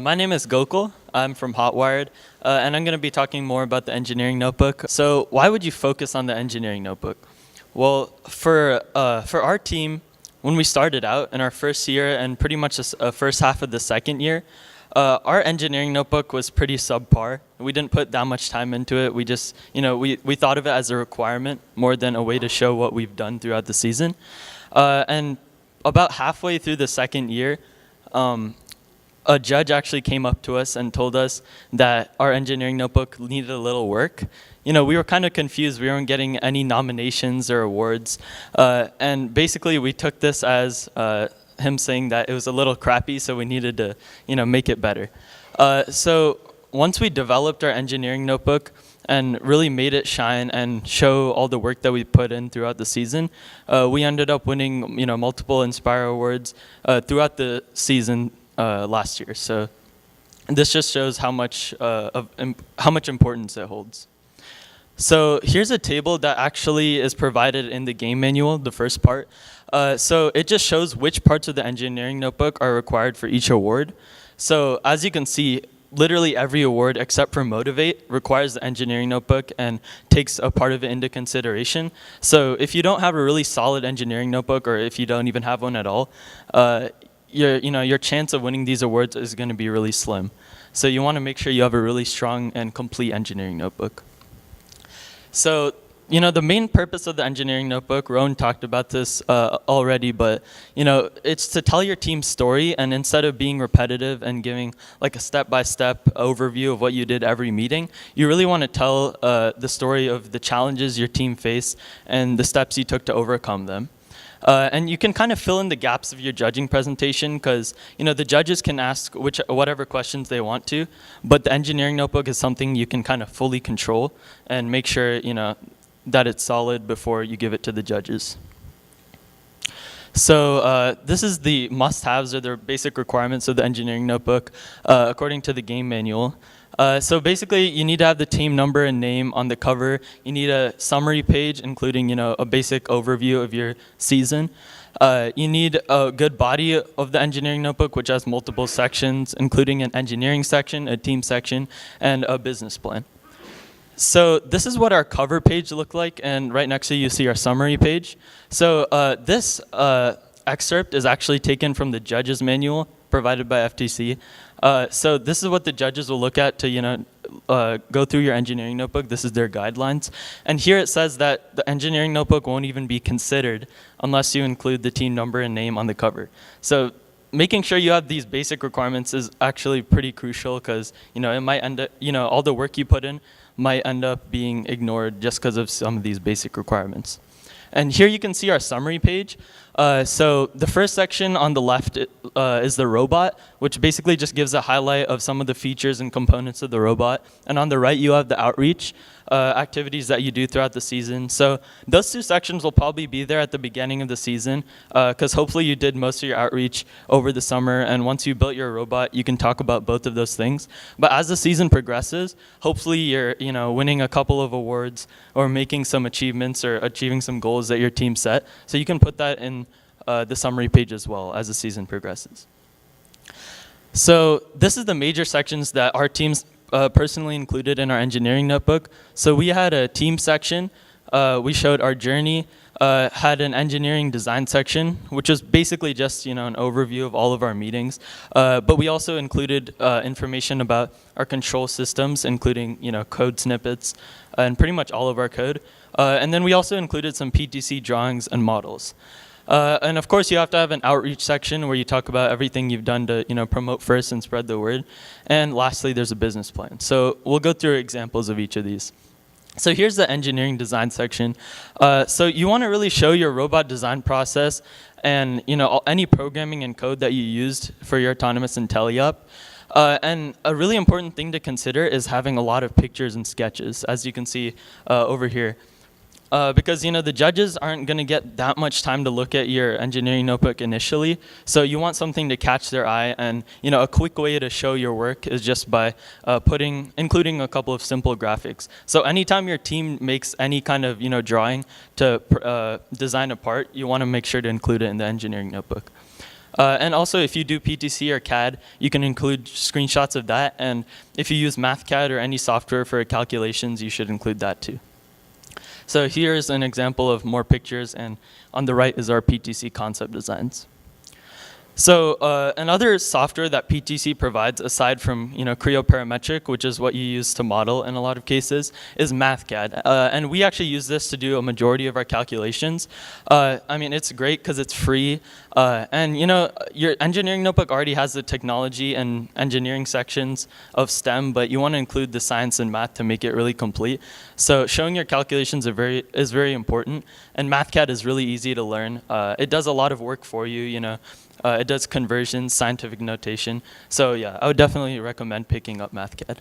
My name is Gokul. I'm from Hotwired, and I'm going to be talking more about the engineering notebook. So why would you focus on the engineering notebook? Well, for our team, when we started out in our first year and pretty much the first half of the second year, our engineering notebook was pretty subpar. We didn't put that much time into it. We just, we thought of it as a requirement more than a way to show what we've done throughout the season. And about halfway through the second year, a judge actually came up to us and told us that our engineering notebook needed a little work. We were kind of confused. We weren't getting any nominations or awards. And basically, we took this as him saying that it was a little crappy, so we needed to, make it better. So once we developed our engineering notebook and really made it shine and show all the work that we put in throughout the season, we ended up winning, multiple Inspire Awards throughout the season last year. So this just shows how much importance it holds. So here's a table that actually is provided in the game manual, the first part. So it just shows which parts of the engineering notebook are required for each award. So as you can see, literally every award except for Motivate requires the engineering notebook and takes a part of it into consideration. So if you don't have a really solid engineering notebook, or if you don't even have one at all, your chance of winning these awards is going to be really slim. So you want to make sure you have a really strong and complete engineering notebook. So, the main purpose of the engineering notebook, Rowan talked about this already, but, it's to tell your team's story, and instead of being repetitive and giving like a step-by-step overview of what you did every meeting, you really want to tell the story of the challenges your team faced and the steps you took to overcome them. And you can kind of fill in the gaps of your judging presentation because, the judges can ask whatever questions they want to, but the engineering notebook is something you can kind of fully control and make sure, that it's solid before you give it to the judges. So this is the must-haves or the basic requirements of the engineering notebook according to the game manual. So basically, you need to have the team number and name on the cover. You need a summary page, including a basic overview of your season. You need a good body of the engineering notebook, which has multiple sections, including an engineering section, a team section, and a business plan. So this is what our cover page looked like, and right next to you see our summary page. So this excerpt is actually taken from the judge's manual provided by FTC. So this is what the judges will look at to go through your engineering notebook. This is their guidelines. And here it says that the engineering notebook won't even be considered unless you include the team number and name on the cover. So making sure you have these basic requirements is actually pretty crucial because it might end up, all the work you put in might end up being ignored just because of some of these basic requirements. And here you can see our summary page. So the first section on the left is the robot, which basically just gives a highlight of some of the features and components of the robot. And on the right, you have the outreach activities that you do throughout the season. So those two sections will probably be there at the beginning of the season because hopefully you did most of your outreach over the summer. And once you built your robot, you can talk about both of those things. But as the season progresses, hopefully you're winning a couple of awards or making some achievements or achieving some goals that your team set. So you can put that in the summary page as well as the season progresses. So this is the major sections that our teams personally included in our engineering notebook. So we had a team section. We showed our journey, had an engineering design section, which was basically just an overview of all of our meetings. But we also included information about our control systems, including code snippets and pretty much all of our code. And then we also included some PTC drawings and models. And of course, you have to have an outreach section where you talk about everything you've done to promote first and spread the word. And lastly, there's a business plan. So we'll go through examples of each of these. So here's the engineering design section. So you want to really show your robot design process and any programming and code that you used for your autonomous IntelliUp. And a really important thing to consider is having a lot of pictures and sketches, as you can see over here. Because the judges aren't going to get that much time to look at your engineering notebook initially, so you want something to catch their eye. And a quick way to show your work is just by including a couple of simple graphics. So anytime your team makes any kind of drawing to design a part, you want to make sure to include it in the engineering notebook. And also, if you do PTC or CAD, you can include screenshots of that. And if you use Mathcad or any software for calculations, you should include that too. So here's an example of more pictures, and on the right is our PTC concept designs. So another software that PTC provides, aside from Creo Parametric, which is what you use to model in a lot of cases, is Mathcad. And we actually use this to do a majority of our calculations. I mean, it's great because it's free. And your engineering notebook already has the technology and engineering sections of STEM, but you want to include the science and math to make it really complete. So showing your calculations is very important. And Mathcad is really easy to learn. It does a lot of work for you, it does conversions, scientific notation. So yeah, I would definitely recommend picking up Mathcad.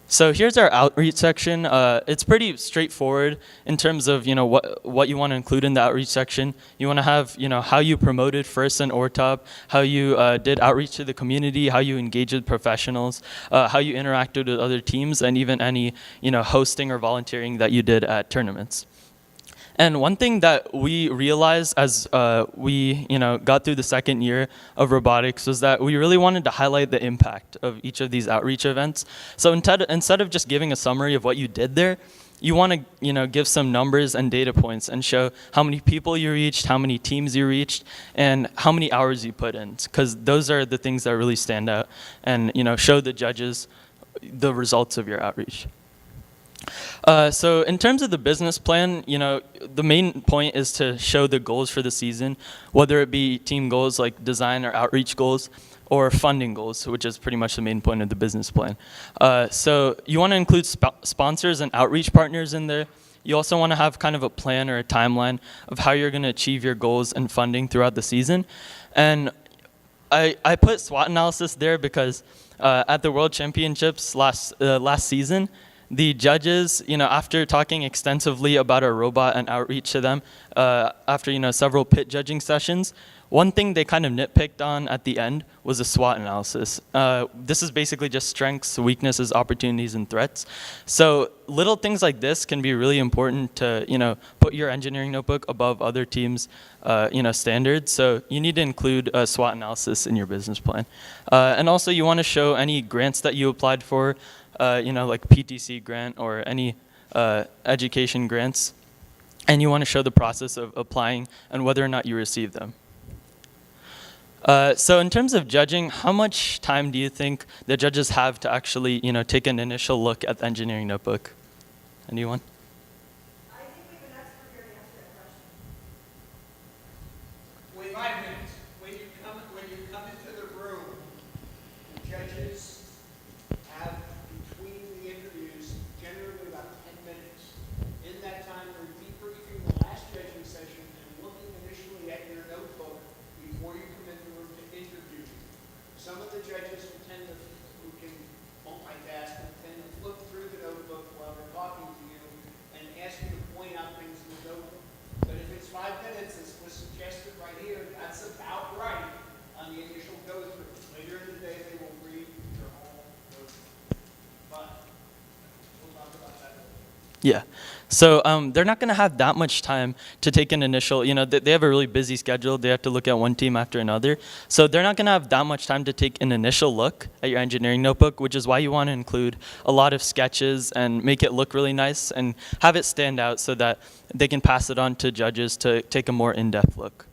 So here's our outreach section. It's pretty straightforward in terms of what you want to include in the outreach section. You want to have how you promoted first in ORTOP, how you did outreach to the community, how you engaged with professionals, how you interacted with other teams, and even any hosting or volunteering that you did at tournaments. And one thing that we realized as we got through the second year of robotics was that we really wanted to highlight the impact of each of these outreach events. So instead of just giving a summary of what you did there, you want to give some numbers and data points and show how many people you reached, how many teams you reached, and how many hours you put in, because those are the things that really stand out, and show the judges the results of your outreach. So in terms of the business plan, the main point is to show the goals for the season, whether it be team goals like design or outreach goals, or funding goals, which is pretty much the main point of the business plan. So you want to include sponsors and outreach partners in there. You also want to have kind of a plan or a timeline of how you're going to achieve your goals and funding throughout the season. And I put SWOT analysis there because at the World Championships last season, the judges, after talking extensively about our robot and outreach to them, after several pit judging sessions, one thing they kind of nitpicked on at the end was a SWOT analysis. This is basically just strengths, weaknesses, opportunities, and threats. So little things like this can be really important to put your engineering notebook above other teams' standards. So you need to include a SWOT analysis in your business plan. And also you want to show any grants that you applied for, like PTC grant or any education grants, and you want to show the process of applying and whether or not you receive them. So in terms of judging, how much time do you think the judges have to actually take an initial look at the engineering notebook? Anyone? I think we have an expert here to answer that question. Wait 5 minutes. When you come into the room, the judges have between the interviews generally about 10 minutes. In that time, we're debriefing the last judging session and looking initially at your notebook before you come in the room to interview. Some of the judges who can multitask will tend to flip through the notebook while they're talking to you and ask you to point out things in the notebook. But if it's 5 minutes, as was suggested right here, that's about right on the initial go-through. Later in the day, they will read your whole go-through. But we'll talk about that later. Yeah. So they're not going to have that much time to take an initial, they have a really busy schedule. They have to look at one team after another. So they're not going to have that much time to take an initial look at your engineering notebook, which is why you want to include a lot of sketches and make it look really nice and have it stand out so that they can pass it on to judges to take a more in-depth look.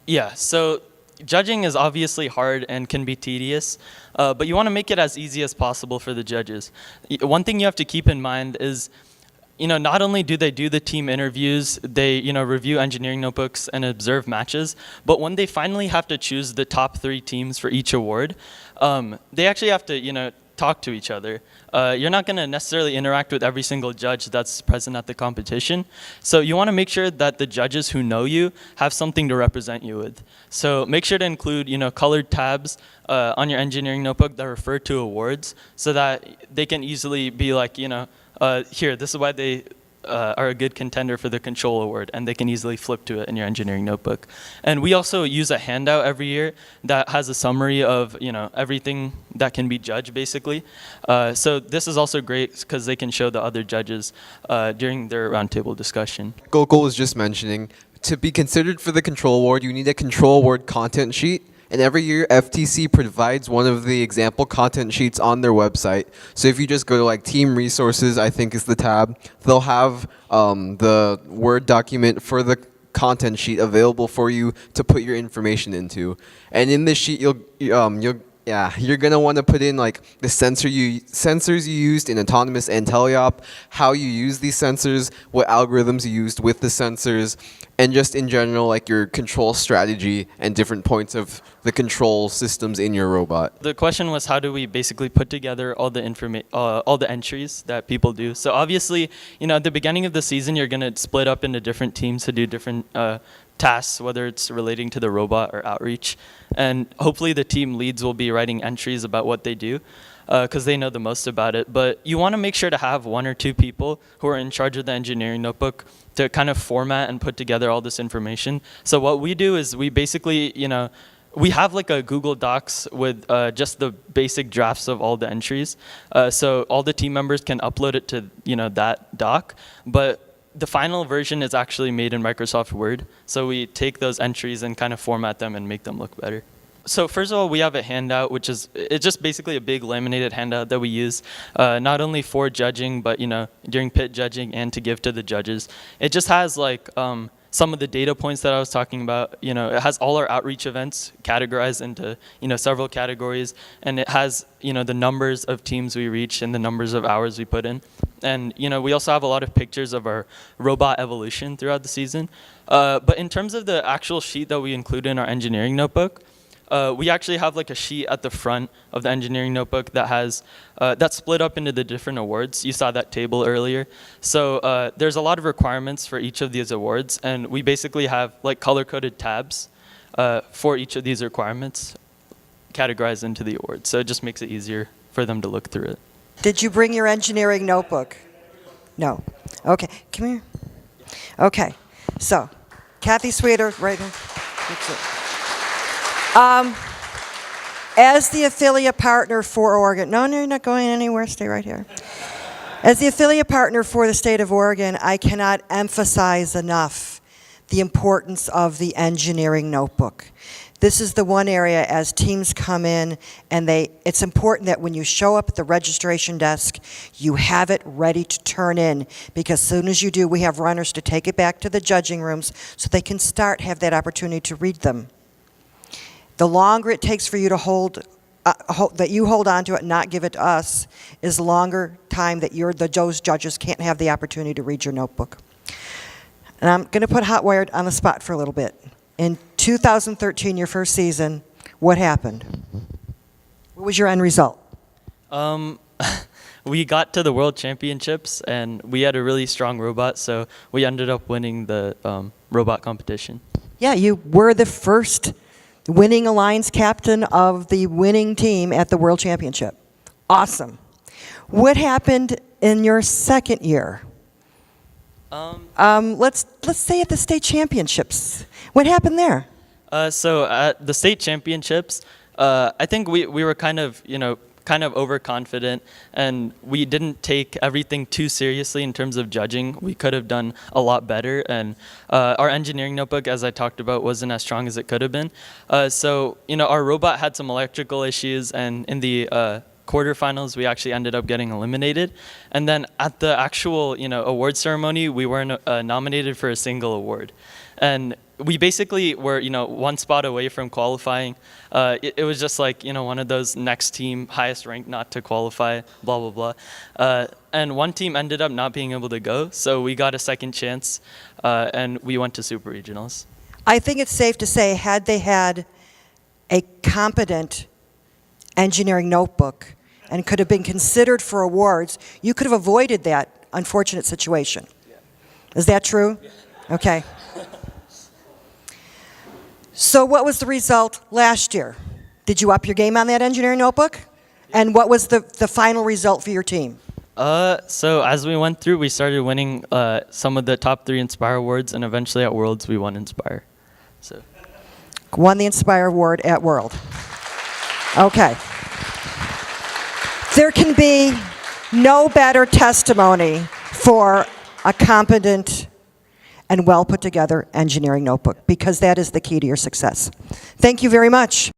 Yeah, so judging is obviously hard and can be tedious, but you want to make it as easy as possible for the judges. One thing you have to keep in mind is, not only do they do the team interviews, they, review engineering notebooks and observe matches, but when they finally have to choose the top 3 teams for each award, they actually have to, talk to each other. You're not going to necessarily interact with every single judge that's present at the competition. So you want to make sure that the judges who know you have something to represent you with. So make sure to include, colored tabs on your engineering notebook that refer to awards so that they can easily be like, here, this is why they are a good contender for the Control Award, and they can easily flip to it in your engineering notebook. And we also use a handout every year that has a summary of everything that can be judged, basically. So this is also great because they can show the other judges during their roundtable discussion. Gokul was just mentioning, to be considered for the Control Award, you need a Control Award content sheet. And every year, FTC provides one of the example content sheets on their website. So if you just go to like Team Resources, I think is the tab, they'll have the Word document for the content sheet available for you to put your information into. And in this sheet, you're gonna want to put in like the sensors you used in autonomous and teleop, how you use these sensors, what algorithms you used with the sensors, and just in general like your control strategy and different points of the control systems in your robot. The question was, how do we basically put together all the all the entries that people do? So obviously, at the beginning of the season, you're gonna split up into different teams to do different tasks, whether it's relating to the robot or outreach. And hopefully the team leads will be writing entries about what they do because they know the most about it. But you want to make sure to have 1 or 2 people who are in charge of the engineering notebook to kind of format and put together all this information. So what we do is we basically, we have like a Google Docs with just the basic drafts of all the entries. So all the team members can upload it to, that doc. But the final version is actually made in Microsoft Word. So we take those entries and kind of format them and make them look better. So first of all, we have a handout, which is it's just basically a big laminated handout that we use, not only for judging, but during pit judging and to give to the judges. It just has like some of the data points that I was talking about. It has all our outreach events categorized into several categories, and it has the numbers of teams we reach and the numbers of hours we put in. And we also have a lot of pictures of our robot evolution throughout the season. But in terms of the actual sheet that we include in our engineering notebook, we actually have like a sheet at the front of the engineering notebook that has that's split up into the different awards. You saw that table earlier. So there's a lot of requirements for each of these awards, and we basically have like color-coded tabs for each of these requirements categorized into the awards. So it just makes it easier for them to look through it. Did you bring your engineering notebook? No. Okay, come here. Okay, so Kathy Sweeter, right here. That's it. As the affiliate partner for Oregon, no, you're not going anywhere, stay right here. As the affiliate partner for the state of Oregon, I cannot emphasize enough the importance of the engineering notebook. This is the one area as teams come in, and it's important that when you show up at the registration desk, you have it ready to turn in, because as soon as you do, we have runners to take it back to the judging rooms so they can have that opportunity to read them. The longer it takes for you to hold on to it and not give it to us is longer time that those judges can't have the opportunity to read your notebook. And I'm going to put Hotwired on the spot for a little bit. In 2013, your first season, what happened? What was your end result? We got to the World Championships, and we had a really strong robot, so we ended up winning the robot competition. Yeah, you were the first winning alliance captain of the winning team at the World Championship. Awesome. What happened in your second year? Let's say at the state championships. What happened there? So at the state championships, I think we were kind of overconfident, and we didn't take everything too seriously in terms of judging. We could have done a lot better, and our engineering notebook, as I talked about, wasn't as strong as it could have been. So our robot had some electrical issues, and in the quarterfinals, we actually ended up getting eliminated. And then at the actual award ceremony, we weren't nominated for a single award. And we basically were, one spot away from qualifying. It was just like, one of those next team, highest ranked not to qualify, blah, blah, blah. And one team ended up not being able to go, so we got a second chance, and we went to Super Regionals. I think it's safe to say, had they had a competent engineering notebook and could have been considered for awards, you could have avoided that unfortunate situation. Yeah. Is that true? Yeah. Okay. So what was the result last year? Did you up your game on that engineering notebook? And what was the final result for your team? So as we went through, we started winning some of the top 3 Inspire awards, and eventually at Worlds we won Inspire. So Won the Inspire Award at World. Okay. There can be no better testimony for a competent and well put together engineering notebook, because that is the key to your success. Thank you very much.